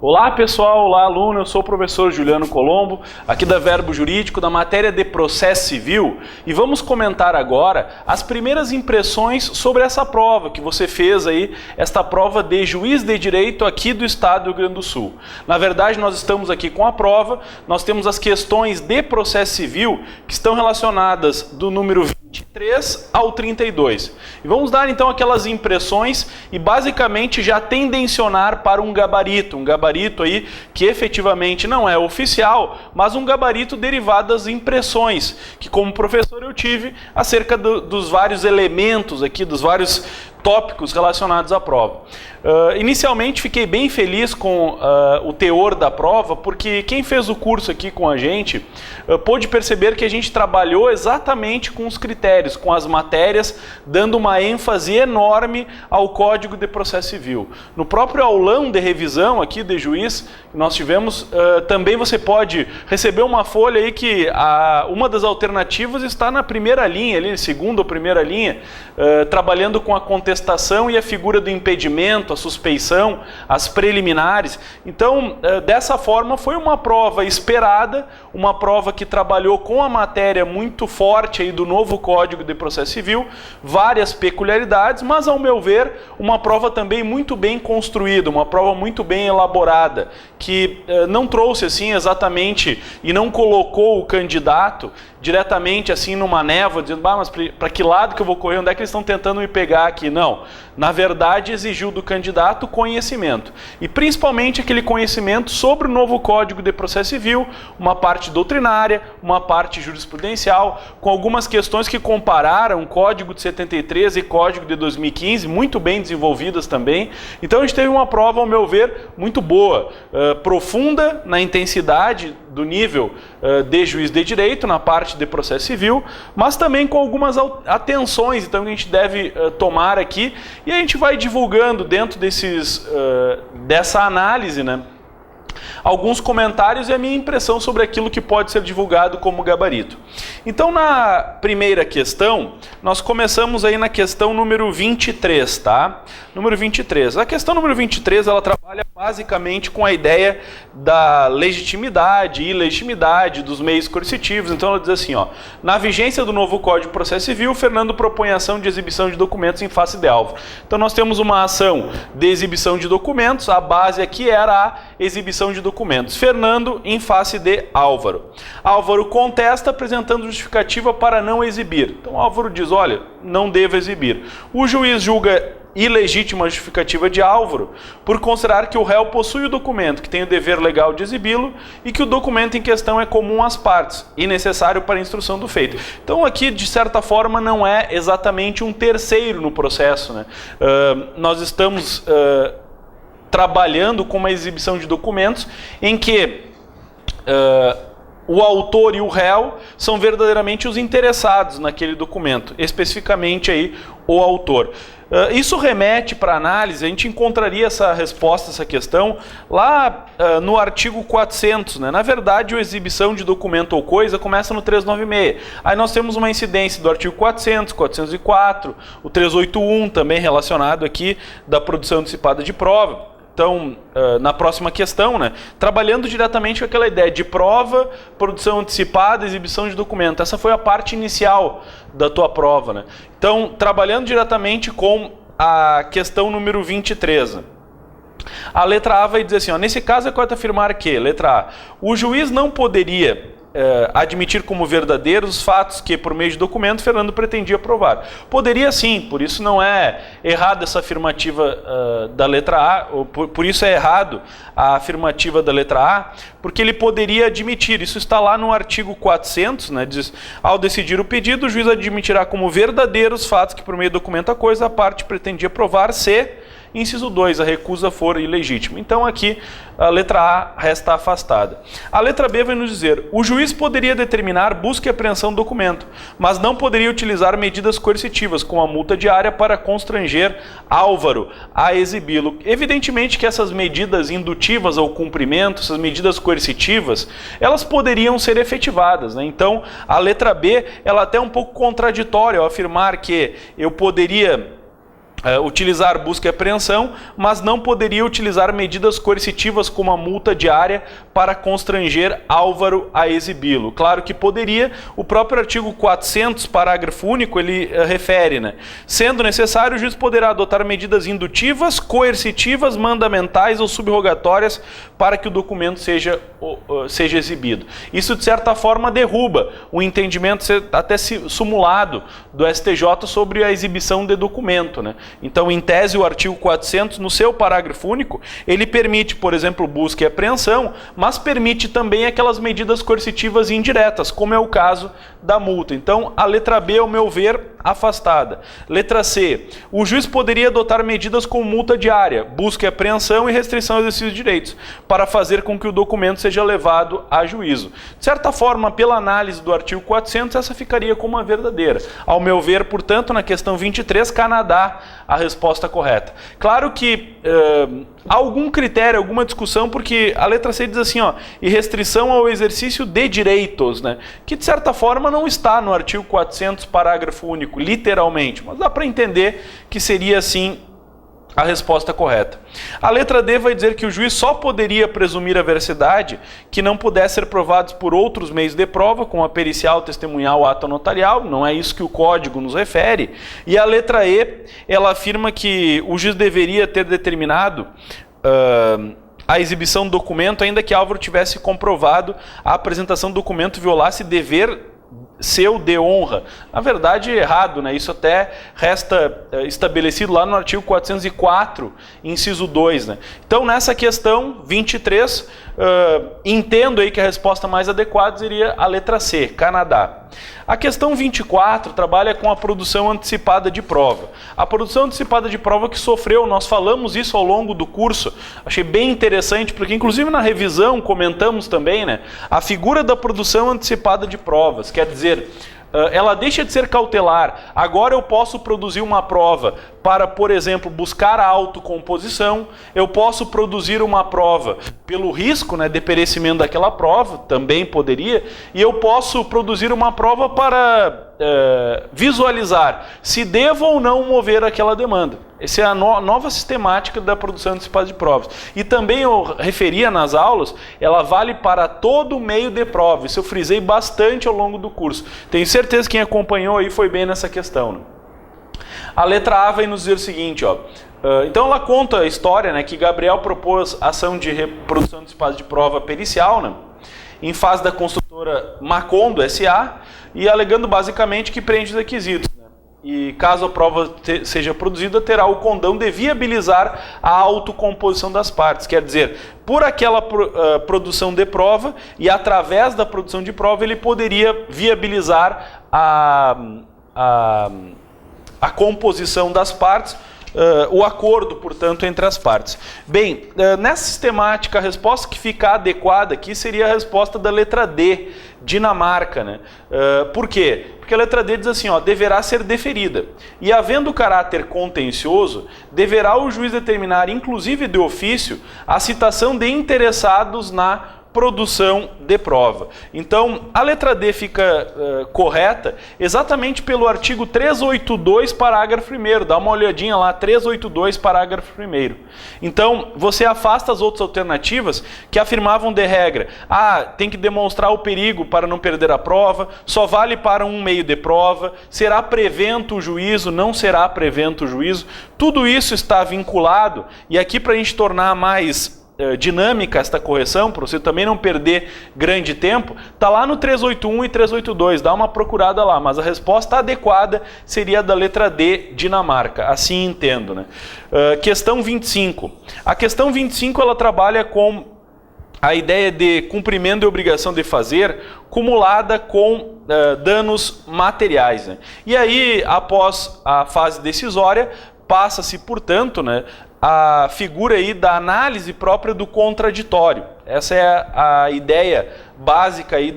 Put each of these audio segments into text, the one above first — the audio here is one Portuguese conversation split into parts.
Olá pessoal, olá aluno, eu sou o professor Juliano Colombo, aqui da Verbo Jurídico, da matéria de Processo Civil, e vamos comentar agora as primeiras impressões sobre essa prova que você fez aí, esta prova de juiz de direito aqui do estado do Rio Grande do Sul. Na verdade, nós estamos aqui com a prova, nós temos as questões de processo civil que estão relacionadas do número 23 ao 32. E vamos dar então aquelas impressões e basicamente já tendencionar para um gabarito aí que efetivamente não é oficial, mas um gabarito derivado das impressões que como professor eu tive acerca dos vários elementos aqui, dos vários tópicos relacionados à prova. Inicialmente fiquei bem feliz com o teor da prova, porque quem fez o curso aqui com a gente pôde perceber que a gente trabalhou exatamente com os critérios, com as matérias, dando uma ênfase enorme ao Código de Processo Civil. No próprio aulão de revisão aqui de juiz que nós tivemos, também você pode receber uma folha aí que uma das alternativas está na primeira linha, ali, segunda ou primeira linha, trabalhando com a contestação e a figura do impedimento, a suspeição, as preliminares. Então, dessa forma, foi uma prova esperada, uma prova que trabalhou com a matéria muito forte aí do novo Código de Processo Civil, várias peculiaridades, mas, ao meu ver, uma prova também muito bem construída, uma prova muito bem elaborada, que não trouxe assim exatamente e não colocou o candidato diretamente assim numa névoa, dizendo, mas para que lado que eu vou correr, onde é que eles estão tentando me pegar aqui? Não, na verdade exigiu do candidato conhecimento, e principalmente aquele conhecimento sobre o novo Código de Processo Civil, uma parte doutrinária, uma parte jurisprudencial, com algumas questões que compararam o Código de 73 e Código de 2015, muito bem desenvolvidas também. Então a gente teve uma prova, ao meu ver, muito boa, profunda na intensidade do nível de juiz de direito, na parte de processo civil, mas também com algumas atenções então, que a gente deve tomar aqui, e a gente vai divulgando dentro dessa análise, né, alguns comentários e a minha impressão sobre aquilo que pode ser divulgado como gabarito. Então, na primeira questão, nós começamos aí na questão número 23, tá? Número 23. A questão número 23, ela trabalha basicamente com a ideia da legitimidade e ilegitimidade dos meios coercitivos. Então, ela diz assim, ó, na vigência do novo Código de Processo Civil, Fernando propõe a ação de exibição de documentos em face de Álvaro. Então, nós temos uma ação de exibição de documentos, a base aqui era a exibição de documentos. Fernando em face de Álvaro. Álvaro contesta apresentando justificativa para não exibir. Então Álvaro diz, olha, não devo exibir. O juiz julga ilegítima a justificativa de Álvaro por considerar que o réu possui o documento, que tem o dever legal de exibi-lo e que o documento em questão é comum às partes e necessário para a instrução do feito. Então aqui, de certa forma, não é exatamente um terceiro no processo, né? Nós estamos trabalhando com uma exibição de documentos em que o autor e o réu são verdadeiramente os interessados naquele documento, especificamente aí o autor. Isso remete para análise, a gente encontraria essa resposta, essa questão, lá no artigo 400, né? Na verdade, a exibição de documento ou coisa começa no 396. Aí nós temos uma incidência do artigo 400, 404, o 381 também relacionado aqui da produção antecipada de prova. Então, na próxima questão, né, trabalhando diretamente com aquela ideia de prova, produção antecipada, exibição de documento. Essa foi a parte inicial da tua prova, né? Então, trabalhando diretamente com a questão número 23. Né? A letra A vai dizer assim, ó, nesse caso é correto afirmar que, letra A, o juiz não poderia admitir como verdadeiros os fatos que, por meio de documento, Fernando pretendia provar. Poderia sim, por isso não é errado essa afirmativa da letra A, ou por isso é errado a afirmativa da letra A, porque ele poderia admitir, isso está lá no artigo 400, né, diz, ao decidir o pedido, o juiz admitirá como verdadeiros os fatos que, por meio do documento, a coisa, a parte pretendia provar se... Inciso 2, a recusa for ilegítima. Então aqui a letra A resta afastada. A letra B vai nos dizer, o juiz poderia determinar busca e apreensão do documento, mas não poderia utilizar medidas coercitivas, como a multa diária, para constranger Álvaro a exibi-lo. Evidentemente que essas medidas indutivas ao cumprimento, essas medidas coercitivas, elas poderiam ser efetivadas, né? Então a letra B, ela é até um pouco contraditória ao afirmar que eu poderia utilizar busca e apreensão, mas não poderia utilizar medidas coercitivas como a multa diária para constranger Álvaro a exibi-lo. Claro que poderia, o próprio artigo 400, parágrafo único, ele refere, né? Sendo necessário, o juiz poderá adotar medidas indutivas, coercitivas, mandamentais ou subrogatórias para que o documento seja exibido. Isso, de certa forma, derruba o entendimento até simulado do STJ sobre a exibição de documento, né? Então, em tese, o artigo 400, no seu parágrafo único, ele permite, por exemplo, busca e apreensão, mas permite também aquelas medidas coercitivas indiretas, como é o caso da multa. Então, a letra B, ao meu ver, afastada. Letra C, o juiz poderia adotar medidas como multa diária, busca e apreensão e restrição ao exercício de direitos, para fazer com que o documento seja levado a juízo. De certa forma, pela análise do artigo 400, essa ficaria como a verdadeira. Ao meu ver, portanto, na questão 23, Canadá, a resposta correta. Claro que há algum critério, alguma discussão, porque a letra C diz assim, ó, e restrição ao exercício de direitos, né? Que de certa forma não está no artigo 400, parágrafo único, literalmente, mas dá para entender que seria assim a resposta correta. A letra D vai dizer que o juiz só poderia presumir a veracidade que não pudesse ser provados por outros meios de prova, como a pericial, testemunhal, ato notarial. Não é isso que o código nos refere. E a letra E, ela afirma que o juiz deveria ter determinado a exibição do documento, ainda que Álvaro tivesse comprovado a apresentação do documento violasse dever seu de honra. Na verdade, errado, né? Isso até resta estabelecido lá no artigo 404, inciso 2, né? Então, nessa questão 23, entendo aí que a resposta mais adequada seria a letra C, Canadá. A questão 24 trabalha com a produção antecipada de prova. A produção antecipada de prova que sofreu, nós falamos isso ao longo do curso, achei bem interessante, porque inclusive na revisão comentamos também, né, a figura da produção antecipada de provas, quer dizer, ela deixa de ser cautelar. Agora eu posso produzir uma prova para, por exemplo, buscar a autocomposição, eu posso produzir uma prova pelo risco, né, de perecimento daquela prova, também poderia, e eu posso produzir uma prova para visualizar se devo ou não mover aquela demanda. Essa é a nova sistemática da produção antecipada de provas. E também eu referia nas aulas, ela vale para todo o meio de prova. Isso eu frisei bastante ao longo do curso. Tenho certeza que quem acompanhou aí foi bem nessa questão, né? A letra A vai nos dizer o seguinte, ó. Então ela conta a história, né, que Gabriel propôs ação de reprodução antecipada de prova pericial, né, em face da construtora Macondo S.A. e alegando basicamente que preenche os requisitos. E caso a prova seja produzida, terá o condão de viabilizar a autocomposição das partes. Quer dizer, por aquela produção de prova e através da produção de prova ele poderia viabilizar a composição das partes, o acordo, portanto, entre as partes. Bem, nessa sistemática, a resposta que fica adequada aqui seria a resposta da letra D, Dinamarca, né? Por quê? Porque a letra D diz assim, ó, deverá ser deferida. E havendo caráter contencioso, deverá o juiz determinar, inclusive de ofício, a citação de interessados na produção de prova. Então, a letra D fica correta exatamente pelo artigo 382, parágrafo 1º. Dá uma olhadinha lá, 382, parágrafo 1º. Então, você afasta as outras alternativas que afirmavam de regra, tem que demonstrar o perigo para não perder a prova, só vale para um meio de prova, será prevento o juízo, não será prevento o juízo. Tudo isso está vinculado, e aqui para a gente tornar mais dinâmica esta correção, para você também não perder grande tempo, está lá no 381 e 382, dá uma procurada lá, mas a resposta adequada seria a da letra D, Dinamarca, assim entendo, né? Questão 25. A questão 25 ela trabalha com a ideia de cumprimento de obrigação de fazer cumulada com danos materiais, né? E aí, após a fase decisória, passa-se, portanto, né, a figura aí da análise própria do contraditório. Essa é a ideia básica aí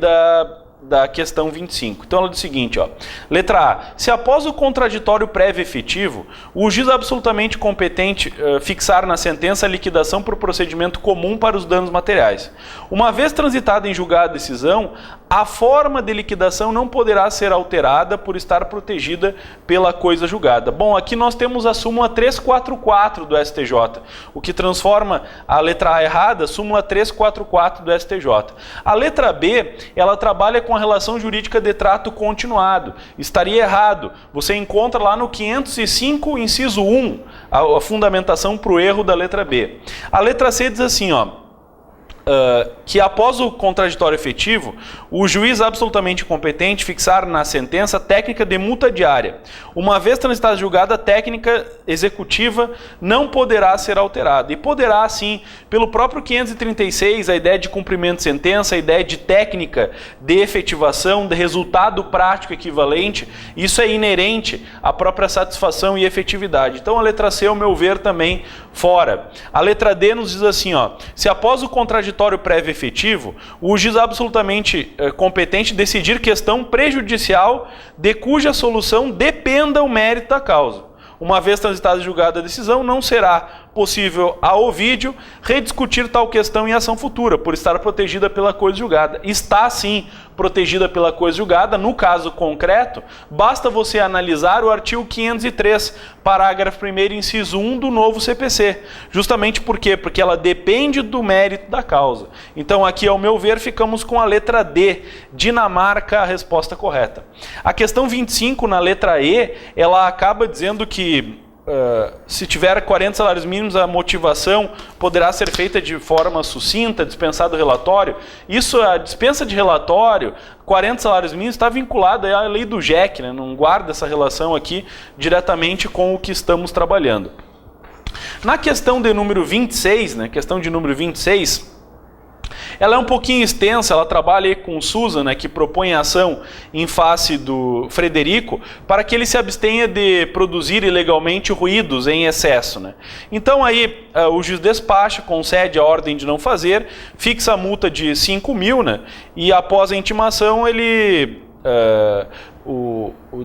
da questão 25. Então ela diz o seguinte, ó, letra A, se após o contraditório prévio efetivo, o juiz absolutamente competente fixar na sentença a liquidação por procedimento comum para os danos materiais. Uma vez transitada em julgada a decisão, a forma de liquidação não poderá ser alterada por estar protegida pela coisa julgada. Bom, aqui nós temos a súmula 344 do STJ, o que transforma a letra A errada, súmula 344 do STJ. A letra B, ela trabalha com a relação jurídica de trato continuado. Estaria errado. Você encontra lá no 505, inciso 1, a fundamentação para o erro da letra B. A letra C diz assim, ó, que após o contraditório efetivo, o juiz absolutamente competente fixar na sentença técnica de multa diária. Uma vez transitada julgada, a técnica executiva não poderá ser alterada. E poderá, sim, pelo próprio 536, a ideia de cumprimento de sentença, a ideia de técnica de efetivação, de resultado prático equivalente, isso é inerente à própria satisfação e efetividade. Então a letra C, ao meu ver, também fora. A letra D nos diz assim, ó, se após o contraditório prévio efetivo, o juiz absolutamente competente decidir questão prejudicial de cuja solução dependa o mérito da causa. Uma vez transitada e julgada a decisão, não será possível a ovídio rediscutir tal questão em ação futura, por estar protegida pela coisa julgada. Está, sim, protegida pela coisa julgada. No caso concreto, basta você analisar o artigo 503, parágrafo 1º, inciso 1 do novo CPC. Justamente por quê? Porque ela depende do mérito da causa. Então, aqui, ao meu ver, ficamos com a letra D, Dinamarca, a resposta correta. A questão 25, na letra E, ela acaba dizendo que se tiver 40 salários mínimos, a motivação poderá ser feita de forma sucinta, dispensado o relatório. Isso, a dispensa de relatório, 40 salários mínimos, está vinculada à lei do JEC, né? Não guarda essa relação aqui diretamente com o que estamos trabalhando. Na questão de número 26, né? Questão de número 26, ela é um pouquinho extensa, ela trabalha aí com o Susan, né, que propõe a ação em face do Frederico para que ele se abstenha de produzir ilegalmente ruídos em excesso, né? Então aí o juiz despacha, concede a ordem de não fazer, fixa a multa de 5.000, né, e após a intimação ele...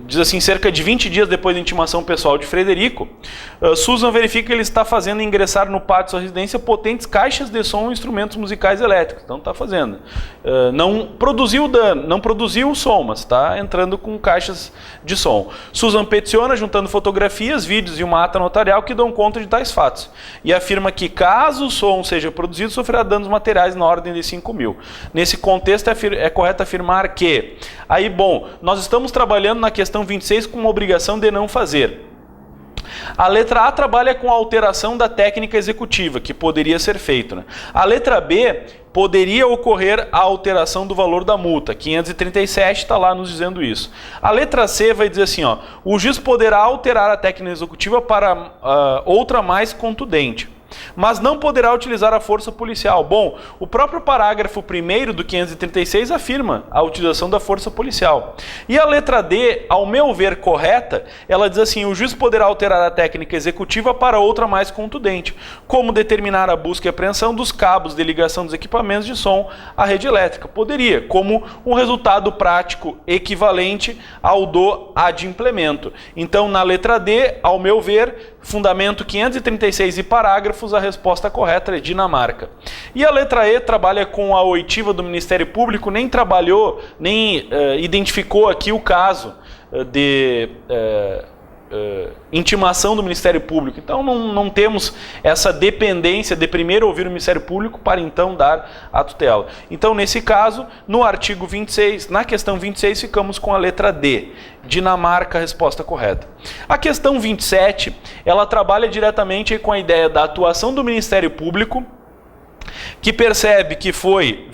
diz assim, cerca de 20 dias depois da intimação pessoal de Frederico, Susan verifica que ele está fazendo ingressar no pátio de sua residência potentes caixas de som e instrumentos musicais elétricos. Então está fazendo. Não produziu dano, não produziu o som, mas está entrando com caixas de som. Susan peticiona, juntando fotografias, vídeos e uma ata notarial que dão conta de tais fatos. E afirma que, caso o som seja produzido, sofrerá danos materiais na ordem de 5.000. Nesse contexto, é correto afirmar que... Aí, bom, nós estamos trabalhando na questão 26 com uma obrigação de não fazer. A letra A trabalha com a alteração da técnica executiva, que poderia ser feito, né? A letra B poderia ocorrer a alteração do valor da multa. 537 está lá nos dizendo isso. A letra C vai dizer assim, ó, o juiz poderá alterar a técnica executiva para outra mais contundente, mas não poderá utilizar a força policial. Bom, o próprio parágrafo 1º do 536 afirma a utilização da força policial. E a letra D, ao meu ver correta, ela diz assim, o juiz poderá alterar a técnica executiva para outra mais contundente, como determinar a busca e apreensão dos cabos de ligação dos equipamentos de som à rede elétrica. Poderia, como um resultado prático equivalente ao do adimplemento. Então, na letra D, ao meu ver, fundamento 536 e parágrafos, a resposta correta é Dinamarca. E a letra E trabalha com a oitiva do Ministério Público, nem trabalhou, nem identificou aqui o caso de intimação do Ministério Público. Então não temos essa dependência de primeiro ouvir o Ministério Público para então dar a tutela. Então, nesse caso, no artigo 26, na questão 26, ficamos com a letra D. Dinamarca, a resposta correta. A questão 27, ela trabalha diretamente com a ideia da atuação do Ministério Público, que percebe que foi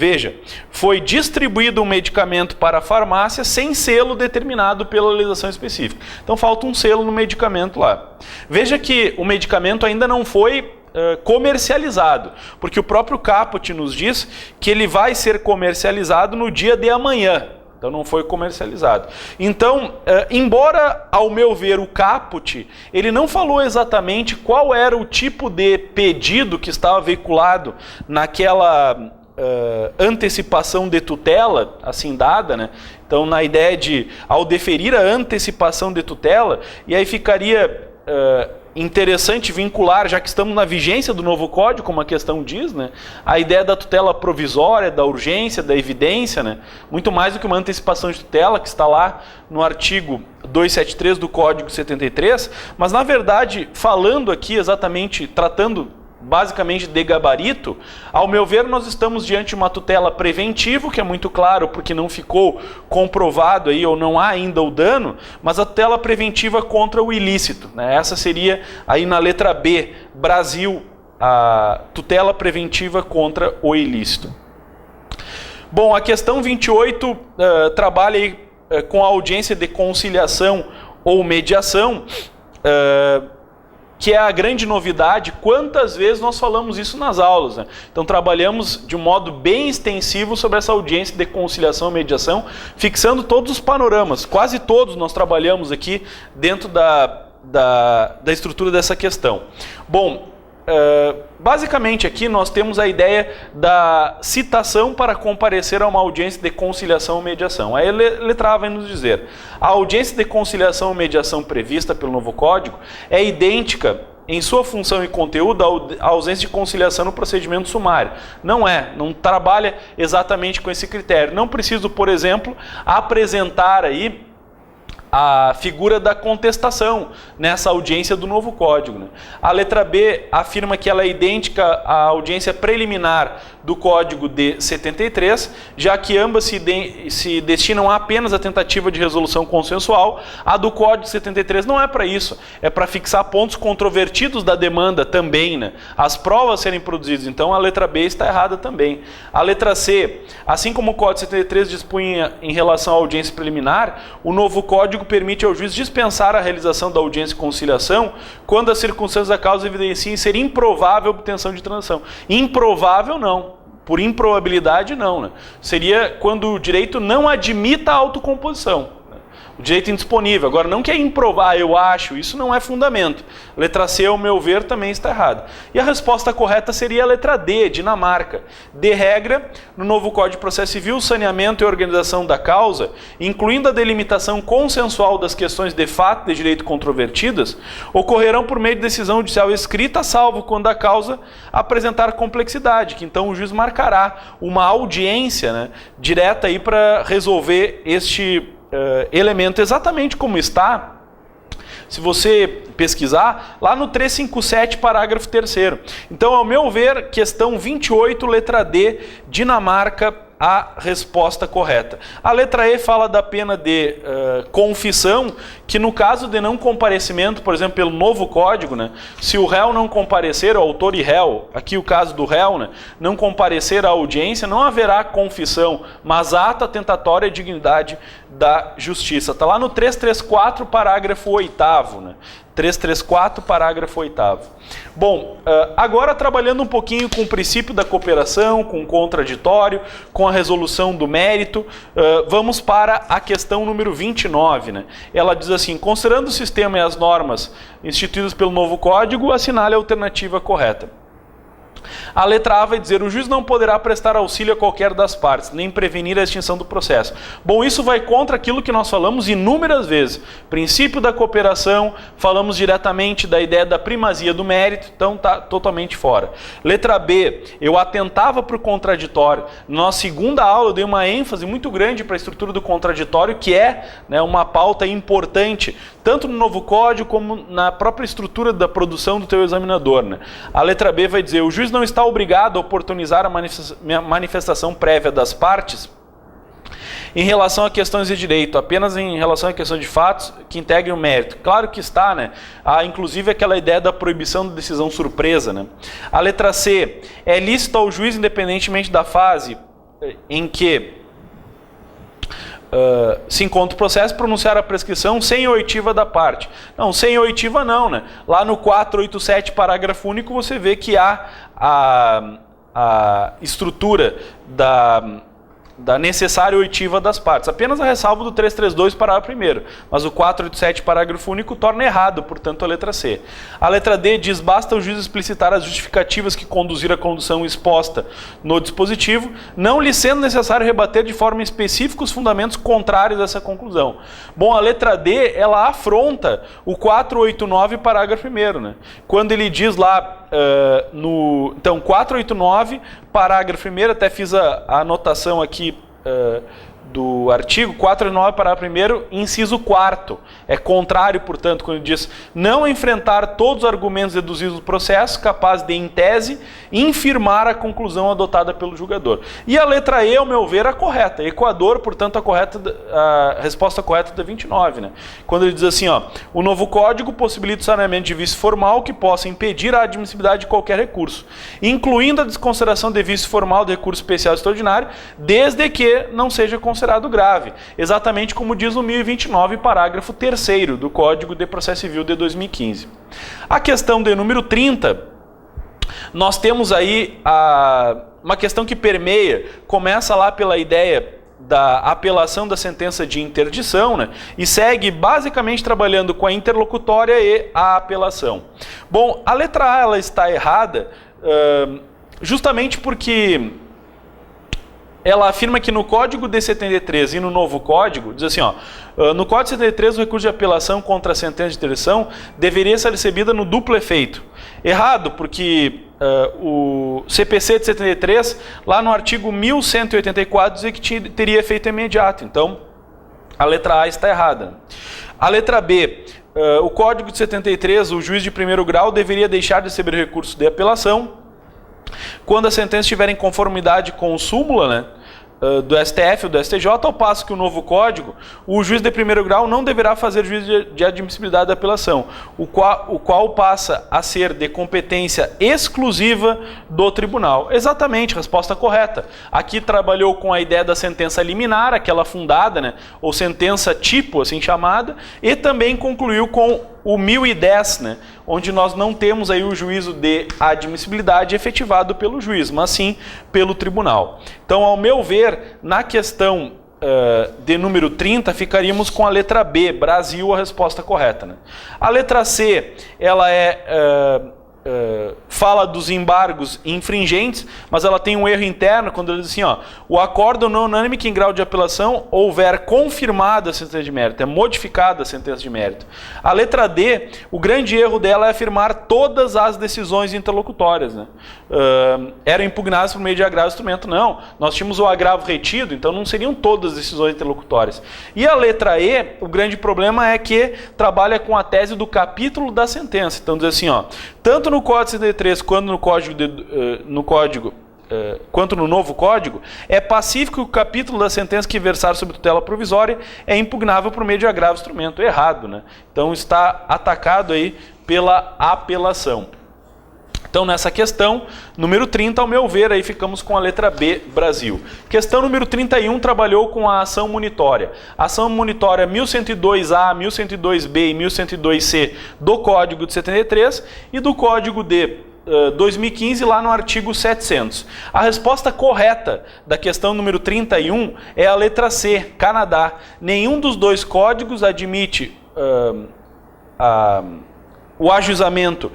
distribuído um medicamento para a farmácia sem selo determinado pela legislação específica. Então falta um selo no medicamento lá. Veja que o medicamento ainda não foi comercializado, porque o próprio caput nos diz que ele vai ser comercializado no dia de amanhã. Então não foi comercializado. Então, embora, ao meu ver, o caput, ele não falou exatamente qual era o tipo de pedido que estava veiculado naquela antecipação de tutela, assim dada, né? Então, na ideia de, ao deferir a antecipação de tutela, e aí ficaria interessante vincular, já que estamos na vigência do novo código, como a questão diz, né? A ideia da tutela provisória, da urgência, da evidência, né? Muito mais do que uma antecipação de tutela, que está lá no artigo 273 do Código 73, mas, na verdade, falando aqui exatamente, tratando basicamente de gabarito, ao meu ver, nós estamos diante de uma tutela preventiva, que é muito claro, porque não ficou comprovado aí, ou não há ainda o dano, mas a tutela preventiva contra o ilícito, né? Essa seria aí na letra B, Brasil, a tutela preventiva contra o ilícito. Bom, a questão 28 trabalha aí com a audiência de conciliação ou mediação, que é a grande novidade. Quantas vezes nós falamos isso nas aulas, né? Então trabalhamos de um modo bem extensivo sobre essa audiência de conciliação e mediação, fixando todos os panoramas, quase todos nós trabalhamos aqui dentro da estrutura dessa questão. Bom, basicamente aqui nós temos a ideia da citação para comparecer a uma audiência de conciliação ou mediação. Aí a letra A vai nos dizer: a audiência de conciliação ou mediação prevista pelo novo código é idêntica em sua função e conteúdo à ausência de conciliação no procedimento sumário. Não trabalha exatamente com esse critério. Não preciso, por exemplo, apresentar aí a figura da contestação nessa audiência do novo código, né? A letra B afirma que ela é idêntica à audiência preliminar do Código de 73, já que ambas se destinam apenas à tentativa de resolução consensual. A do Código de 73 não é para isso, é para fixar pontos controvertidos da demanda também, né? As provas serem produzidas. Então a letra B está errada também. A letra C, assim como o Código de 73 dispunha em relação à audiência preliminar, o novo Código permite ao juiz dispensar a realização da audiência de conciliação quando as circunstâncias da causa evidenciem ser improvável a obtenção de transação. Improvável não. Por improbabilidade não, né? Seria quando o direito não admita a autocomposição. O direito indisponível. Agora, não que é improvável, eu acho, isso não é fundamento. Letra C, ao meu ver, também está errada. E a resposta correta seria a letra D, Dinamarca. De regra, no novo Código de Processo Civil, o saneamento e organização da causa, incluindo a delimitação consensual das questões de fato e de direito controvertidas, ocorrerão por meio de decisão judicial escrita, salvo quando a causa apresentar complexidade, que então o juiz marcará uma audiência, né, direta aí para resolver este elemento, exatamente como está, se você pesquisar, lá no 357, parágrafo 3º. Então, ao meu ver, questão 28, letra D, Dinamarca, a resposta correta. A letra E fala da pena de confissão, que no caso de não comparecimento, por exemplo, pelo novo código, né, se o réu não comparecer, o autor e réu, aqui o caso do réu, né, não comparecer à audiência, não haverá confissão, mas ata tentatória e dignidade da justiça. Está lá no 334, parágrafo 8º, né? 334, parágrafo 8º. Bom, agora trabalhando um pouquinho com o princípio da cooperação, com o contraditório, com a resolução do mérito, vamos para a questão número 29. Né? Ela diz assim: considerando o sistema e as normas instituídas pelo novo código, assinale a alternativa correta. A letra A vai dizer: o juiz não poderá prestar auxílio a qualquer das partes, nem prevenir a extinção do processo. Bom, isso vai contra aquilo que nós falamos inúmeras vezes. Princípio da cooperação, falamos diretamente da ideia da primazia do mérito, então está totalmente fora. Letra B, eu atentava para o contraditório. Na segunda aula eu dei uma ênfase muito grande para a estrutura do contraditório, que é, né, uma pauta importante, tanto no novo código como na própria estrutura da produção do teu examinador. Né? A letra B vai dizer: o juiz não está obrigado a oportunizar a manifestação prévia das partes em relação a questões de direito, apenas em relação a questões de fatos que integrem o mérito. Claro que está, né? Há inclusive aquela ideia da proibição da decisão surpresa. Né? A letra C, é lícito ao juiz, independentemente da fase em que se encontra o processo, pronunciar a prescrição sem oitiva da parte. Não, sem oitiva não, né? Lá no 487, parágrafo único, você vê que há a estrutura da necessária oitiva das partes. Apenas a ressalva do 332, parágrafo 1º. Mas o 487, parágrafo único, torna errado, portanto, a letra C. A letra D diz: basta o juiz explicitar as justificativas que conduziram à condução exposta no dispositivo, não lhe sendo necessário rebater de forma específica os fundamentos contrários a essa conclusão. Bom, a letra D, ela afronta o 489, parágrafo 1º, né? Quando ele diz lá, então, 489, parágrafo 1º, até fiz a anotação aqui do artigo 489, parágrafo 1º, inciso 4º. É contrário, portanto, quando ele diz: não enfrentar todos os argumentos deduzidos do processo, capaz de, em tese, infirmar a conclusão adotada pelo julgador. E a letra E, ao meu ver, a correta. Equador, portanto, a resposta correta da 29, né? Quando ele diz assim, ó: o novo código possibilita o saneamento de vício formal que possa impedir a admissibilidade de qualquer recurso, incluindo a desconsideração de vício formal de recurso especial extraordinário, desde que não seja considerado grave, exatamente como diz o 1029, parágrafo 3º do Código de Processo Civil de 2015. A questão de número 30, nós temos aí uma questão que permeia, começa lá pela ideia da apelação da sentença de interdição, né, e segue basicamente trabalhando com a interlocutória e a apelação. Bom, a letra A, ela está errada justamente porque ela afirma que no Código de 73 e no novo Código, diz assim, ó: no Código de 73, o recurso de apelação contra a sentença de interdição deveria ser recebida no duplo efeito. Errado, porque o CPC de 73, lá no artigo 1184, dizia que teria efeito imediato. Então, a letra A está errada. A letra B, o Código de 73, o juiz de primeiro grau deveria deixar de receber recurso de apelação quando a sentença estiver em conformidade com o súmula, né, do STF ou do STJ, ao passo que o novo código, o juiz de primeiro grau não deverá fazer juízo de admissibilidade da apelação, o qual passa a ser de competência exclusiva do tribunal. Exatamente, resposta correta. Aqui trabalhou com a ideia da sentença liminar, aquela fundada, né, ou sentença tipo, assim chamada, e também concluiu com o 1010, né, onde nós não temos aí o juízo de admissibilidade efetivado pelo juiz, mas sim pelo tribunal. Então, ao meu ver, na questão de número 30, ficaríamos com a letra B, Brasil, a resposta correta, né? A letra C, ela fala dos embargos infringentes, mas ela tem um erro interno quando ele diz assim, ó: o acordo não unânime que em grau de apelação houver confirmada a sentença de mérito, é modificada a sentença de mérito. A letra D, o grande erro dela é afirmar todas as decisões interlocutórias, né? Eram impugnadas por meio de agravo instrumento. Não, nós tínhamos o agravo retido, então não seriam todas as decisões interlocutórias. E a letra E, o grande problema é que trabalha com a tese do capítulo da sentença. Então diz assim, ó: tanto no Código 73 quanto quanto no novo Código, é pacífico que o capítulo da sentença que versar sobre tutela provisória é impugnável por meio de agravo instrumento. Errado, né? Então está atacado aí pela apelação. Então, nessa questão, número 30, ao meu ver, aí ficamos com a letra B, Brasil. Questão número 31, trabalhou com a ação munitória. A ação munitória 1102A, 1102B e 1102C do Código de 73 e do Código de 2015, lá no artigo 700. A resposta correta da questão número 31 é a letra C, Canadá. Nenhum dos dois códigos admite o ajuizamento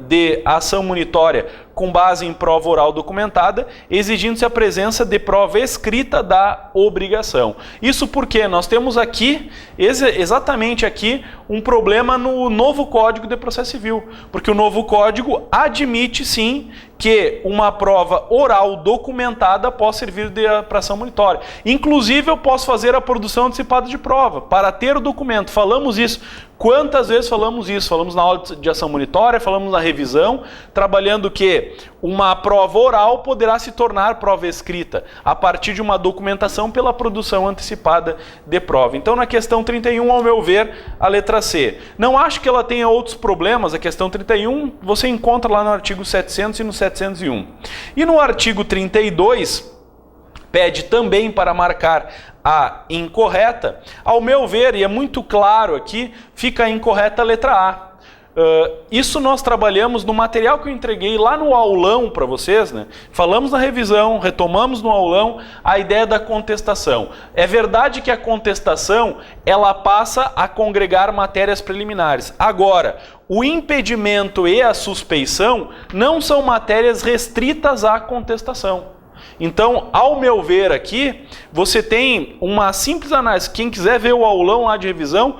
de ação munitória com base em prova oral documentada, exigindo-se a presença de prova escrita da obrigação. Isso porque nós temos aqui, exatamente aqui, um problema no novo Código de Processo Civil, porque o novo Código admite, sim, que uma prova oral documentada possa servir para ação munitória. Inclusive, eu posso fazer a produção antecipada de prova, para ter o documento. Falamos isso. Quantas vezes falamos isso? Falamos na aula de ação munitória, falamos na revisão, trabalhando que uma prova oral poderá se tornar prova escrita a partir de uma documentação pela produção antecipada de prova. Então, na questão 31, ao meu ver, a letra C. Não acho que ela tenha outros problemas. A questão 31 você encontra lá no artigo 700 e no 701. E no artigo 32, pede também para marcar a incorreta. Ao meu ver, e é muito claro aqui, fica a incorreta a letra A. Isso nós trabalhamos no material que eu entreguei lá no aulão para vocês, né? Falamos na revisão, retomamos no aulão a ideia da contestação. É verdade que a contestação ela passa a congregar matérias preliminares. Agora, o impedimento e a suspeição não são matérias restritas à contestação. Então, ao meu ver aqui, você tem uma simples análise. Quem quiser ver o aulão lá de revisão,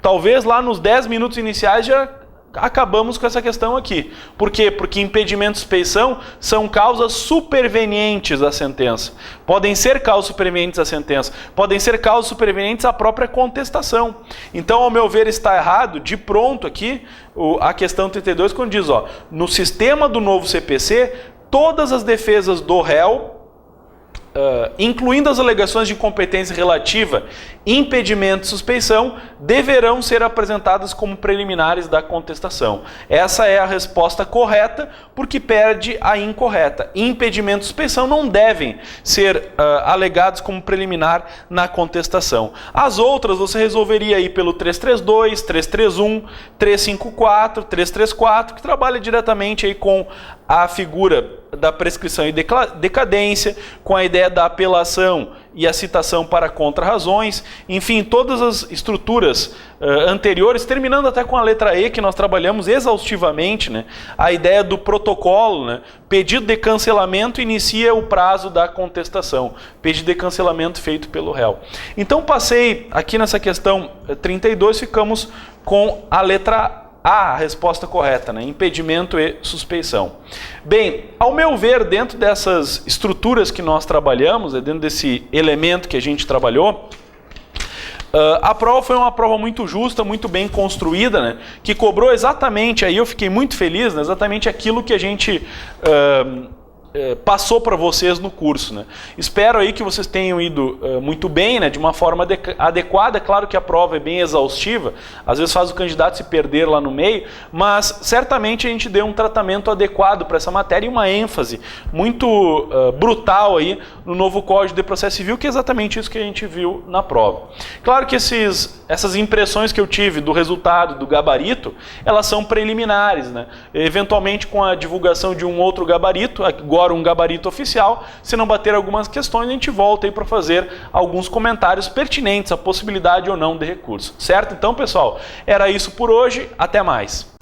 talvez lá nos 10 minutos iniciais já acabamos com essa questão aqui. Por quê? Porque impedimento e suspeição são causas supervenientes à sentença. Podem ser causas supervenientes à sentença, podem ser causas supervenientes à própria contestação. Então, ao meu ver, está errado, de pronto aqui, a questão 32, quando diz, ó, no sistema do novo CPC, todas as defesas do réu, incluindo as alegações de incompetência relativa, impedimento e suspeição, deverão ser apresentadas como preliminares da contestação. Essa é a resposta correta, porque perde a incorreta. Impedimento e suspeição não devem ser alegados como preliminar na contestação. As outras você resolveria aí pelo 332, 331, 354, 334, que trabalha diretamente aí com a figura da prescrição e decadência, com a ideia da apelação e a citação para contra-razões, enfim, todas as estruturas anteriores, terminando até com a letra E, que nós trabalhamos exaustivamente, né? A ideia do protocolo, né? Pedido de cancelamento inicia o prazo da contestação, pedido de cancelamento feito pelo réu. Então passei aqui nessa questão 32, ficamos com a letra A, resposta correta, né? Impedimento e suspeição. Bem, ao meu ver, dentro dessas estruturas que nós trabalhamos, dentro desse elemento que a gente trabalhou, a prova foi uma prova muito justa, muito bem construída, né? Que cobrou exatamente, aí eu fiquei muito feliz, né? Exatamente aquilo que a gente passou para vocês no curso, né? Espero aí que vocês tenham ido muito bem, né? De uma forma adequada. Claro que a prova é bem exaustiva, às vezes faz o candidato se perder lá no meio, mas certamente a gente deu um tratamento adequado para essa matéria e uma ênfase muito brutal aí no novo Código de Processo Civil, que é exatamente isso que a gente viu na prova. Claro que essas impressões que eu tive do resultado do gabarito, elas são preliminares, né? Eventualmente com a divulgação de um outro gabarito, agora um gabarito oficial, se não bater algumas questões, a gente volta aí para fazer alguns comentários pertinentes à possibilidade ou não de recurso, certo? Então, pessoal, era isso por hoje, até mais.